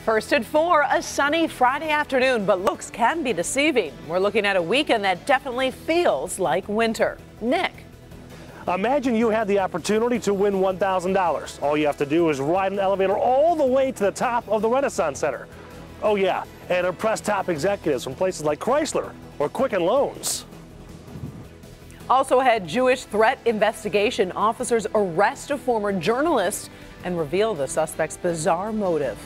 First at 4, a sunny Friday afternoon, but looks can be deceiving. We're looking at a weekend that definitely feels like winter. Nick. Imagine you had the opportunity to win $1,000. All you have to do is ride an elevator all the way to the top of the Renaissance Center. Oh yeah, and impress top executives from places like Chrysler or Quicken Loans. Also ahead, Jewish threat investigation. Officers arrest a former journalist and reveal the suspect's bizarre motive.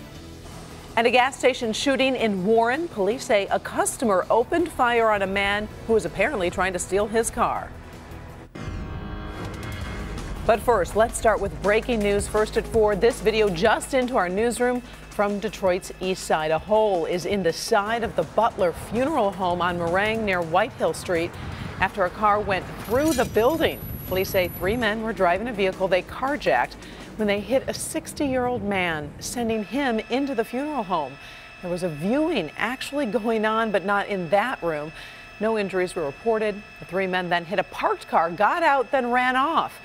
And a gas station shooting in Warren. Police say a customer opened fire on a man who was apparently trying to steal his car. But first, let's start with breaking news. First at 4, this video just into our newsroom from Detroit's east side. A hole is in the side of the Butler Funeral Home on Meringue near White Hill Street after a car went through the building. Police say 3 men were driving a vehicle they carjacked when they hit a 60-year-old man, sending him into the funeral home. There was a viewing actually going on, but not in that room. No injuries were reported. The 3 men then hit a parked car, got out, then ran off.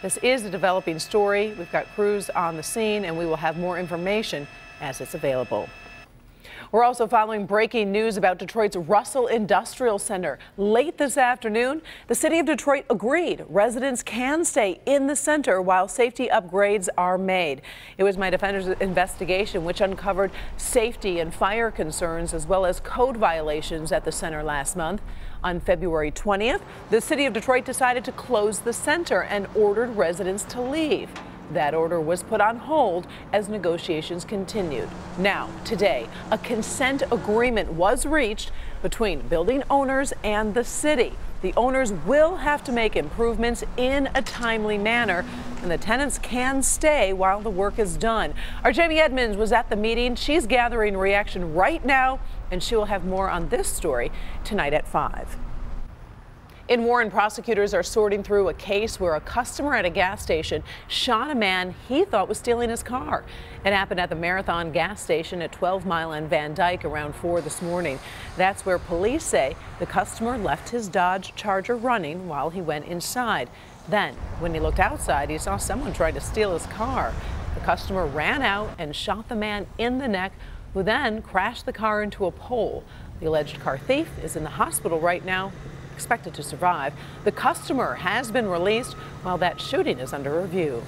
This is a developing story. We've got crews on the scene, and we will have more information as it's available. We're also following breaking news about Detroit's Russell Industrial Center. Late this afternoon, the city of Detroit agreed residents can stay in the center while safety upgrades are made. It was My Defender's investigation which uncovered safety and fire concerns as well as code violations at the center last month. On February 20th, the city of Detroit decided to close the center and ordered residents to leave. That order was put on hold as negotiations continued. Now, today, a consent agreement was reached between building owners and the city. The owners will have to make improvements in a timely manner, and the tenants can stay while the work is done. Our Jamie Edmonds was at the meeting. She's gathering reaction right now, and she will have more on this story tonight at 5. In Warren, prosecutors are sorting through a case where a customer at a gas station shot a man he thought was stealing his car. It happened at the Marathon gas station at 12 Mile and Van Dyke around 4 this morning. That's where police say the customer left his Dodge Charger running while he went inside. Then, when he looked outside, he saw someone trying to steal his car. The customer ran out and shot the man in the neck, who then crashed the car into a pole. The alleged car thief is in the hospital right now, expected to survive. The customer has been released while that shooting is under review.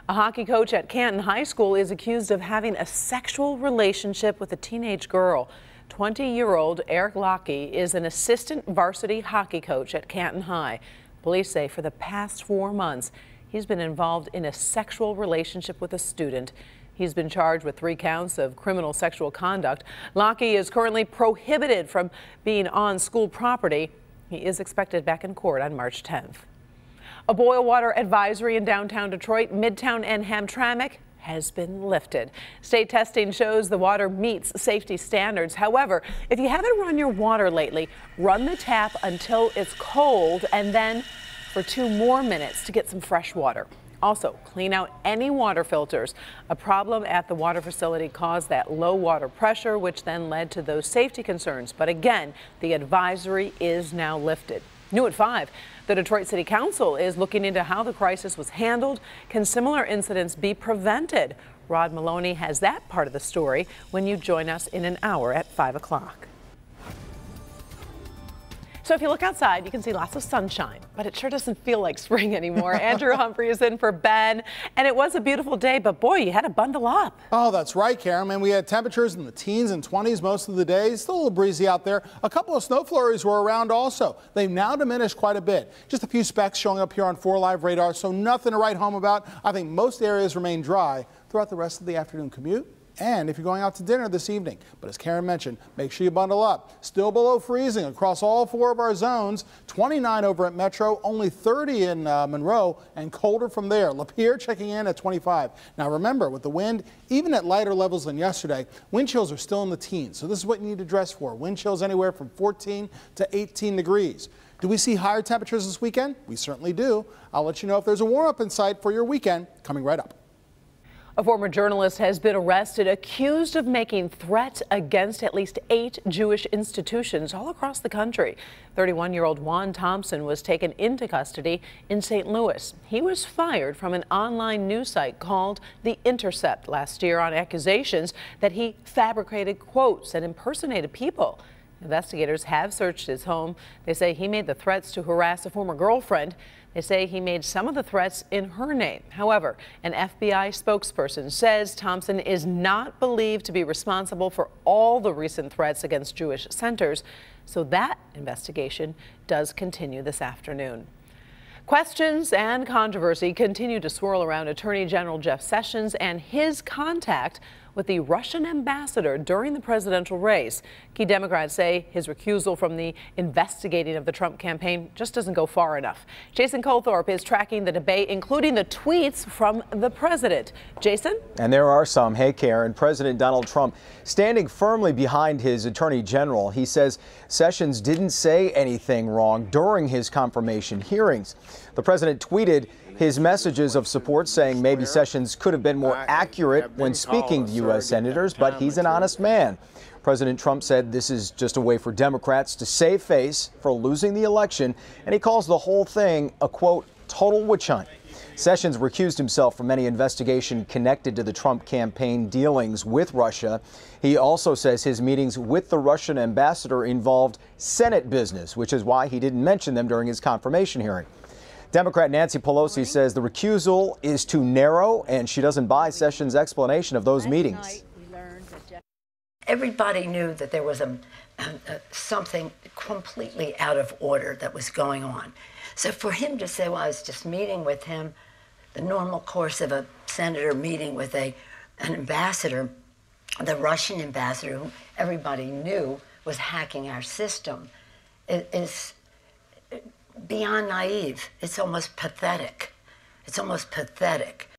A hockey coach at Canton High School is accused of having a sexual relationship with a teenage girl. 20-year-old Eric Lockie is an assistant varsity hockey coach at Canton High. Police say for the past 4 months, he's been involved in a sexual relationship with a student. He's been charged with 3 counts of criminal sexual conduct. Lockie is currently prohibited from being on school property. He is expected back in court on March 10th. A boil water advisory in downtown Detroit, Midtown, and Hamtramck has been lifted. State testing shows the water meets safety standards. However, if you haven't run your water lately, run the tap until it's cold and then for 2 more minutes to get some fresh water. Also, clean out any water filters. A problem at the water facility caused that low water pressure, which then led to those safety concerns. But again, the advisory is now lifted. New at 5, the Detroit City Council is looking into how the crisis was handled. Can similar incidents be prevented? Rod Maloney has that part of the story when you join us in an hour at 5 o'clock. So if you look outside, you can see lots of sunshine, but it sure doesn't feel like spring anymore. Andrew Humphrey is in for Ben, and it was a beautiful day, but boy, you had to bundle up. Oh, that's right, Karen. And we had temperatures in the teens and 20s most of the day. Still a little breezy out there. A couple of snow flurries were around also. They've now diminished quite a bit. Just a few specks showing up here on 4 Live radar, so nothing to write home about. I think most areas remain dry throughout the rest of the afternoon commute. And if you're going out to dinner this evening. But as Karen mentioned, make sure you bundle up. Still below freezing across all 4 of our zones. 29 over at Metro, only 30 in Monroe, and colder from there. Lapeer checking in at 25. Now remember, with the wind, even at lighter levels than yesterday, wind chills are still in the teens. So this is what you need to dress for. Wind chills anywhere from 14 to 18 degrees. Do we see higher temperatures this weekend? We certainly do. I'll let you know if there's a warm-up in sight for your weekend coming right up. A former journalist has been arrested, accused of making threats against at least 8 Jewish institutions all across the country. 31-year-old Juan Thompson was taken into custody in St. Louis. He was fired from an online news site called The Intercept last year on accusations that he fabricated quotes and impersonated people. Investigators have searched his home. They say he made the threats to harass a former girlfriend. They say he made some of the threats in her name. However, an FBI spokesperson says Thompson is not believed to be responsible for all the recent threats against Jewish centers, so that investigation does continue this afternoon. Questions and controversy continue to swirl around Attorney General Jeff Sessions and his contact with the Russian ambassador during the presidential race. Key Democrats say his recusal from the investigating of the Trump campaign just doesn't go far enough. Jason Colthorpe is tracking the debate, including the tweets from the president. Jason? And there are some. Hey, Karen. President Donald Trump standing firmly behind his attorney general. He says Sessions didn't say anything wrong during his confirmation hearings. The president tweeted his messages of support, saying maybe Sessions could have been more accurate when speaking to U.S. senators, but he's an honest man. President Trump said this is just a way for Democrats to save face for losing the election, and he calls the whole thing a, quote, total witch hunt. Sessions recused himself from any investigation connected to the Trump campaign dealings with Russia. He also says his meetings with the Russian ambassador involved Senate business, which is why he didn't mention them during his confirmation hearing. Democrat Nancy Pelosi says the recusal is too narrow, and she doesn't buy Sessions' explanation of those meetings. Everybody knew that there was something completely out of order that was going on. So for him to say, well, I was just meeting with him, the normal course of a senator meeting with an ambassador, the Russian ambassador, who everybody knew was hacking our system, is beyond naive. It's almost pathetic. It's almost pathetic.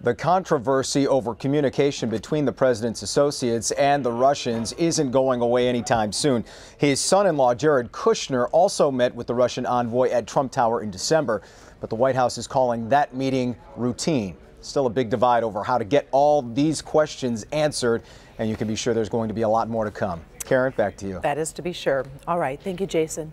The controversy over communication between the president's associates and the Russians isn't going away anytime soon. His son-in-law, Jared Kushner, also met with the Russian envoy at Trump Tower in December, but the White House is calling that meeting routine. Still a big divide over how to get all these questions answered, and you can be sure there's going to be a lot more to come. Karen, back to you. That is to be sure. All right. Thank you, Jason.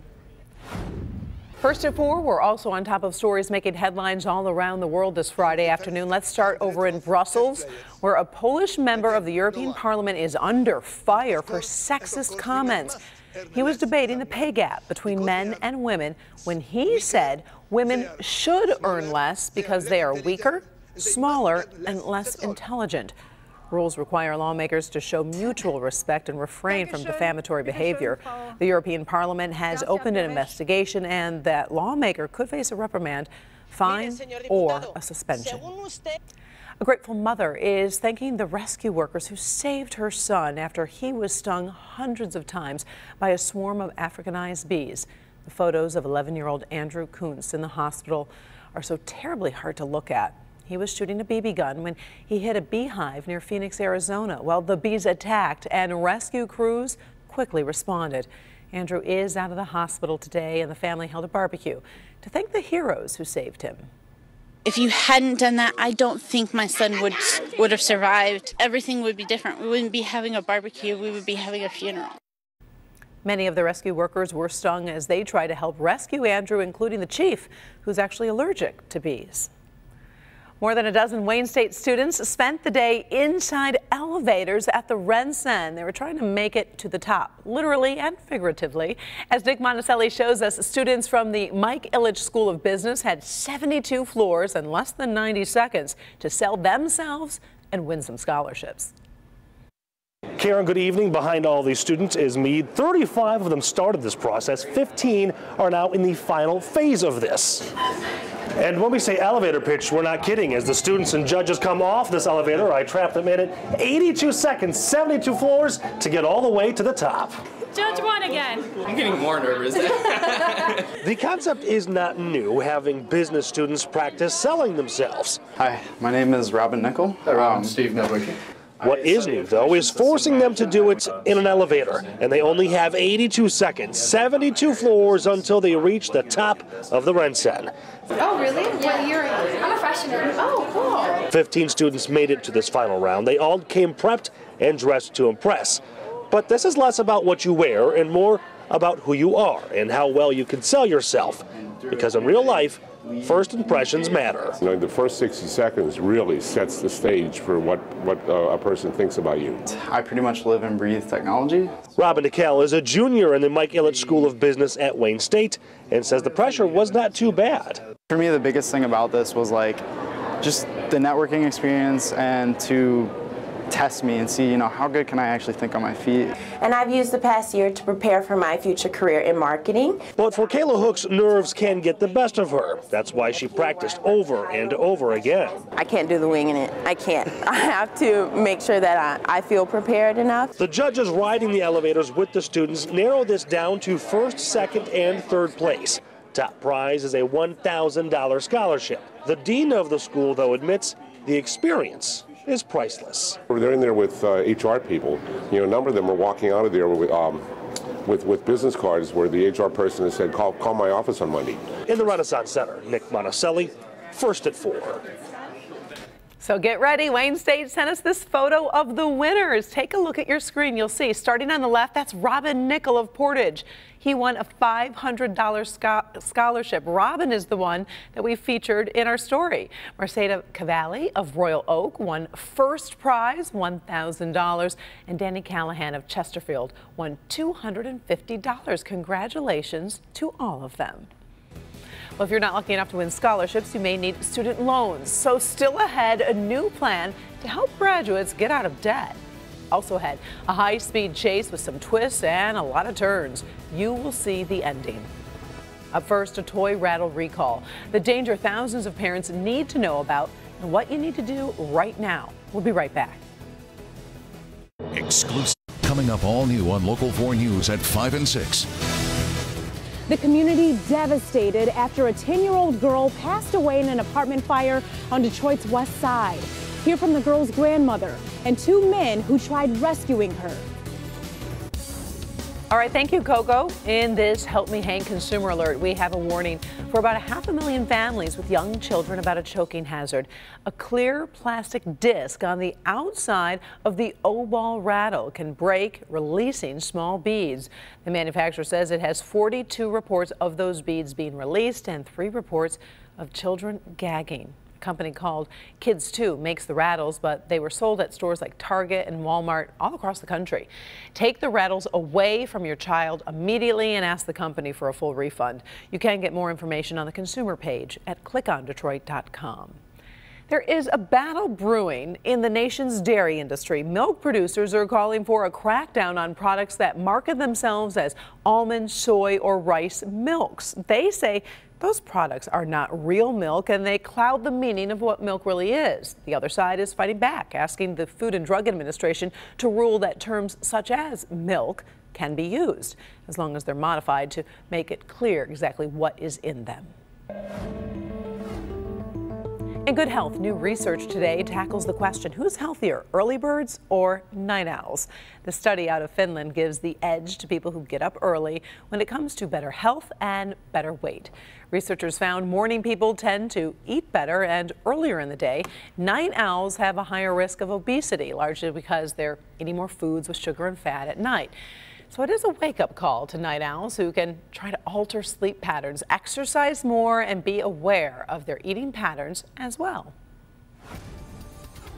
First at 4, we're also on top of stories making headlines all around the world this Friday afternoon. Let's start over in Brussels, where a Polish member of the European Parliament is under fire for sexist comments. He was debating the pay gap between men and women when he said women should earn less because they are weaker, smaller, and less intelligent. Rules require lawmakers to show mutual respect and refrain from defamatory behavior. The European Parliament has opened an investigation, and that lawmaker could face a reprimand, fine, or a suspension. A grateful mother is thanking the rescue workers who saved her son after he was stung hundreds of times by a swarm of Africanized bees. The photos of 11-year-old Andrew Kuntz in the hospital are so terribly hard to look at. He was shooting a BB gun when he hit a beehive near Phoenix, Arizona. Well, the bees attacked, and rescue crews quickly responded. Andrew is out of the hospital today, and the family held a barbecue to thank the heroes who saved him. If you hadn't done that, I don't think my son would have survived. Everything would be different. We wouldn't be having a barbecue. We would be having a funeral. Many of the rescue workers were stung as they try to help rescue Andrew, including the chief, who's actually allergic to bees. More than a dozen Wayne State students spent the day inside elevators at the RenCen. They were trying to make it to the top, literally and figuratively. As Nick Monticelli shows us, students from the Mike Ilitch School of Business had 72 floors and less than 90 seconds to sell themselves and win some scholarships. Karen, good evening. Behind all these students is Meade. 35 of them started this process. 15 are now in the final phase of this. And when we say elevator pitch, we're not kidding. As the students and judges come off this elevator, I trapped them in it. 82 seconds, 72 floors to get all the way to the top. Judge won again. I'm getting more nervous. The concept is not new, having business students practice selling themselves. Hi, my name is Robin Nickel. I'm Steve Nowicki. What is new, though, is forcing them to do it in an elevator, and they only have 82 seconds, 72 floors until they reach the top of the RenCen. Oh, really? What year are you? I'm a freshman. Oh, cool. 15 students made it to this final round. They all came prepped and dressed to impress. But this is less about what you wear and more about who you are and how well you can sell yourself. Because in real life, first impressions matter. You know, the first 60 seconds really sets the stage for what a person thinks about you. I pretty much live and breathe technology. Robin DeKal is a junior in the Mike Ilitch School of Business at Wayne State and says the pressure was not too bad. For me, the biggest thing about this was like just the networking experience and to test me and see, you know, how good can I actually think on my feet. And I've used the past year to prepare for my future career in marketing. But for Kayla Hooks, nerves can get the best of her. That's why she practiced over and over again. I can't do the winging it. I can't. I have to make sure that I feel prepared enough. The judges riding the elevators with the students narrow this down to first, second, and third place. Top prize is a $1,000 scholarship. The dean of the school, though, admits the experience is priceless. They're in there with HR people. You know, a number of them are walking out of there with business cards where the HR person has said, call my office on Monday. In the Renaissance Center, Nick Monticelli, First at 4. So get ready. Wayne State sent us this photo of the winners. Take a look at your screen. You'll see, starting on the left, that's Robin Nickel of Portage. He won a $500 scholarship. Robin is the one that we featured in our story. Mercedes Cavalli of Royal Oak won first prize, $1,000. And Danny Callahan of Chesterfield won $250. Congratulations to all of them. Well, if you're not lucky enough to win scholarships, you may need student loans. So still ahead, a new plan to help graduates get out of debt. Also ahead, a high-speed chase with some twists and a lot of turns. You will see the ending. Up first, a toy rattle recall. The danger thousands of parents need to know about and what you need to do right now. We'll be right back. Exclusive. Coming up all new on Local 4 News at 5 and 6. The community devastated after a 10-year-old girl passed away in an apartment fire on Detroit's west side. Hear from the girl's grandmother and two men who tried rescuing her. All right, thank you, Coco. In this Help Me Hang consumer alert, we have a warning for about 500,000 families with young children about a choking hazard. A clear plastic disc on the outside of the O-ball rattle can break, releasing small beads. The manufacturer says it has 42 reports of those beads being released and 3 reports of children gagging. Company called Kids 2 makes the rattles, but they were sold at stores like Target and Walmart all across the country. Take the rattles away from your child immediately and ask the company for a full refund. You can get more information on the consumer page at clickondetroit.com. There is a battle brewing in the nation's dairy industry. Milk producers are calling for a crackdown on products that market themselves as almond, soy, or rice milks. They say those products are not real milk and they cloud the meaning of what milk really is. The other side is fighting back, asking the Food and Drug Administration to rule that terms such as milk can be used, as long as they're modified to make it clear exactly what is in them. In Good Health, new research today tackles the question, who's healthier, early birds or night owls? The study out of Finland gives the edge to people who get up early when it comes to better health and better weight. Researchers found morning people tend to eat better and earlier in the day. Night owls have a higher risk of obesity, largely because they're eating more foods with sugar and fat at night. So it is a wake-up call to night owls who can try to alter sleep patterns, exercise more, and be aware of their eating patterns as well.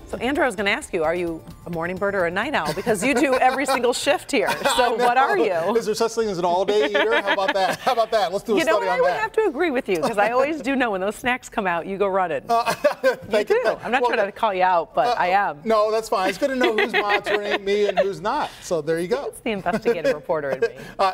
So, Andrew, I was going to ask you, are you a morning bird or a night owl? Because you do every single shift here. So what are you? Is there such thing as an all-day eater? How about that? How about that? Let's do a study on that. I would have to agree with you, because I always do know when those snacks come out, you go running. You do. I'm not trying to call you out, but I am. No, that's fine. It's good to know who's monitoring me and who's not. So there you go. It's the investigative reporter in me.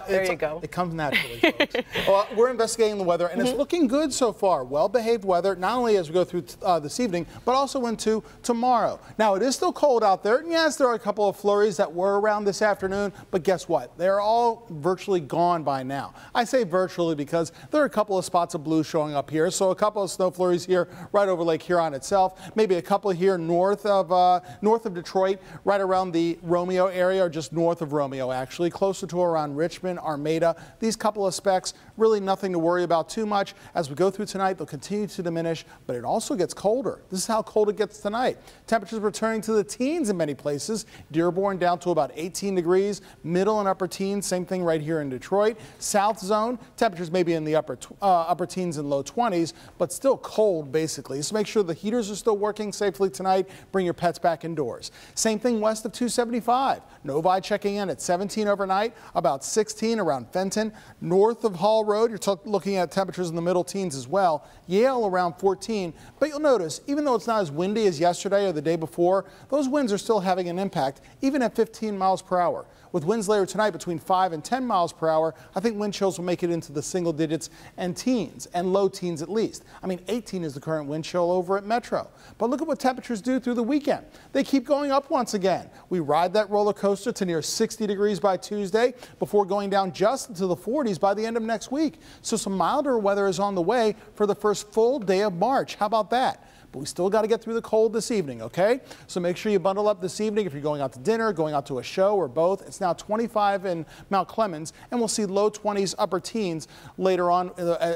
There you go. It comes naturally, folks. Well, we're investigating the weather, and it's looking good so far. Well-behaved weather, not only as we go through this evening, but also into tomorrow. Now, it is still cold out there. uncertain. Yes, there are a couple of flurries that were around this afternoon, but guess what? They're all virtually gone by now. I say virtually because there are a couple of spots of blue showing up here. So a couple of snow flurries here right over Lake Huron itself. Maybe a couple here north of Detroit, right around the Romeo area, or just north of Romeo actually, closer to around Richmond, Armada. These couple of specks, really nothing to worry about too much. As we go through tonight, they'll continue to diminish, but it also gets colder. This is how cold it gets tonight. Temperatures returning to the teens in many places. Dearborn down to about 18 degrees, middle and upper teens, same thing right here in Detroit. South zone, temperatures maybe in the upper teens and low 20s, but still cold basically. So make sure the heaters are still working safely tonight. Bring your pets back indoors. Same thing west of 275. Novi checking in at 17 overnight, about 16 around Fenton. North of Hall Road, you're looking at temperatures in the middle teens as well. Yale around 14, but you'll notice even though it's not as windy as yesterday or the day before, those winds are still having an impact even at 15 miles per hour. With winds later tonight between 5 and 10 miles per hour, I think wind chills will make it into the single digits and teens, and low teens at least. I mean, 18 is the current wind chill over at Metro. But look at what temperatures do through the weekend. They keep going up once again. We ride that roller coaster to near 60 degrees by Tuesday before going down just into the 40s by the end of next week. So some milder weather is on the way for the first full day of March. How about that? But we still got to get through the cold this evening, okay? So make sure you bundle up this evening if you're going out to dinner, going out to a show, or both. It's now 25 in Mount Clemens, and we'll see low 20s, upper teens later on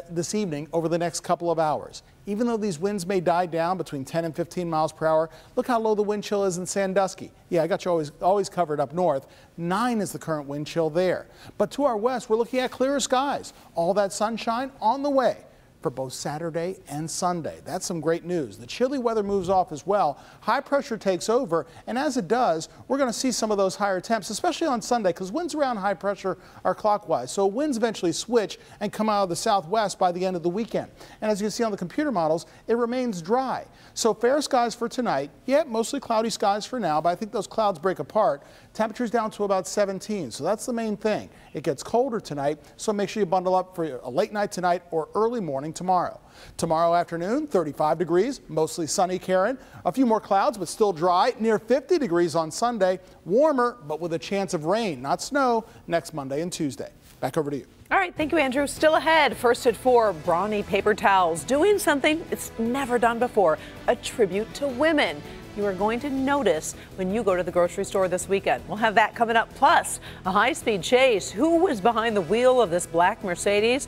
this evening over the next couple of hours. Even though these winds may die down between 10 and 15 miles per hour, look how low the wind chill is in Sandusky. Yeah, I got you always covered up north. 9 is the current wind chill there. But to our west, we're looking at clearer skies. All that sunshine on the way for both Saturday and Sunday. That's some great news. The chilly weather moves off as well. High pressure takes over, and as it does, we're going to see some of those higher temps, especially on Sunday, because winds around high pressure are clockwise. So winds eventually switch and come out of the southwest by the end of the weekend. And as you can see on the computer models, it remains dry. So fair skies for tonight. Yeah, mostly cloudy skies for now, but I think those clouds break apart. Temperatures down to about 17, so that's the main thing. It gets colder tonight, so make sure you bundle up for a late night tonight or early morning tomorrow. Tomorrow afternoon, 35 degrees, mostly sunny, Karen. A few more clouds, but still dry. Near 50 degrees on Sunday. Warmer, but with a chance of rain, not snow, next Monday and Tuesday. Back over to you. All right, thank you, Andrew. Still ahead, first at 4, Brawny Paper Towels doing something it's never done before, a tribute to women. You are going to notice when you go to the grocery store this weekend. We'll have that coming up. Plus, a high-speed chase. Who was behind the wheel of this black Mercedes?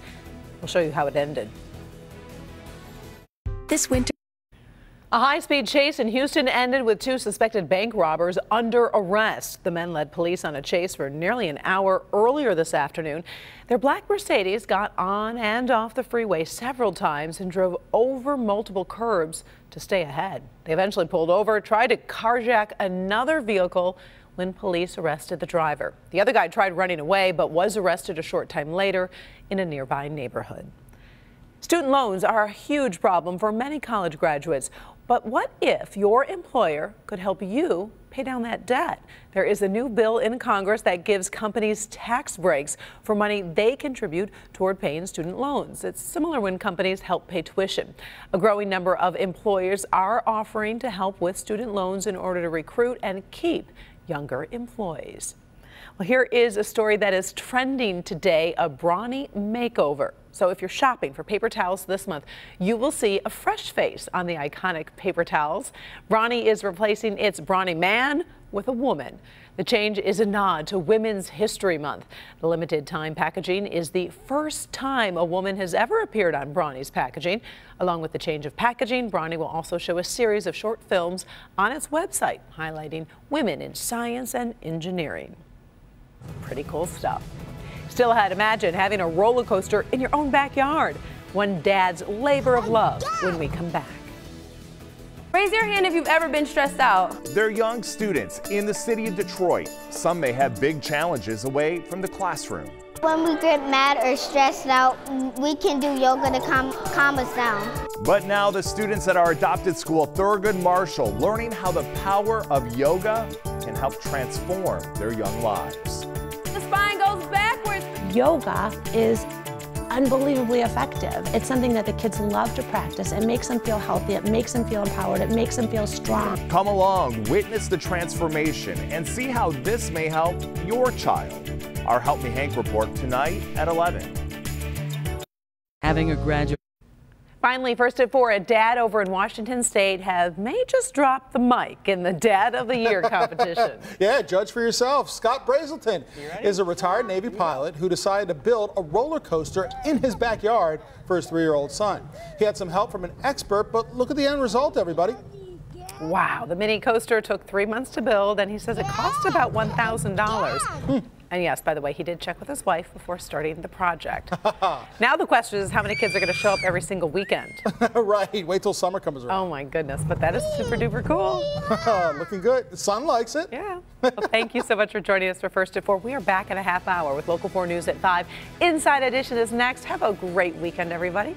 We'll show you how it ended. This winter, a high-speed chase in Houston ended with 2 suspected bank robbers under arrest. The men led police on a chase for nearly an hour earlier this afternoon. Their black Mercedes got on and off the freeway several times and drove over multiple curbs to stay ahead. They eventually pulled over, tried to carjack another vehicle when police arrested the driver. The other guy tried running away but was arrested a short time later in a nearby neighborhood. Student loans are a huge problem for many college graduates. But what if your employer could help you pay down that debt? There is a new bill in Congress that gives companies tax breaks for money they contribute toward paying student loans. It's similar when companies help pay tuition. A growing number of employers are offering to help with student loans in order to recruit and keep younger employees. Well, here is a story that is trending today, a Brawny makeover. So if you're shopping for paper towels this month, you will see a fresh face on the iconic paper towels. Brawny is replacing its Brawny man with a woman. The change is a nod to Women's History Month. The limited time packaging is the first time a woman has ever appeared on Brawny's packaging. Along with the change of packaging, Brawny will also show a series of short films on its website highlighting women in science and engineering. Pretty cool stuff. Still ahead, imagine having a roller coaster in your own backyard. One dad's labor of love when we come back. Raise your hand if you've ever been stressed out. They're young students in the city of Detroit. Some may have big challenges away from the classroom. When we get mad or stressed out, we can do yoga to calm us down. But now the students at our adopted school, Thurgood Marshall, learning how the power of yoga can help transform their young lives. The spine goes backwards. Yoga is unbelievably effective. It's something that the kids love to practice. It makes them feel healthy. It makes them feel empowered. It makes them feel strong. Come along, witness the transformation, and see how this may help your child. Our Help Me Hank report tonight at 11. Having a graduate. Finally, first at 4, a dad over in Washington State may just drop the mic in the Dad of the Year competition. Yeah, judge for yourself. Scott Brazelton is a retired Navy pilot who decided to build a roller coaster in his backyard for his 3-year-old son. He had some help from an expert, but look at the end result, everybody. Wow, the mini coaster took 3 months to build, and he says it cost about $1,000. And yes, by the way, he did check with his wife before starting the project. Now the question is how many kids are going to show up every single weekend? Right, wait till summer comes around. Oh my goodness, but that is super duper cool. Looking good. The son likes it. Yeah. Well, thank you so much for joining us for First at 4. We are back in a half hour with Local 4 News at 5. Inside Edition is next. Have a great weekend, everybody.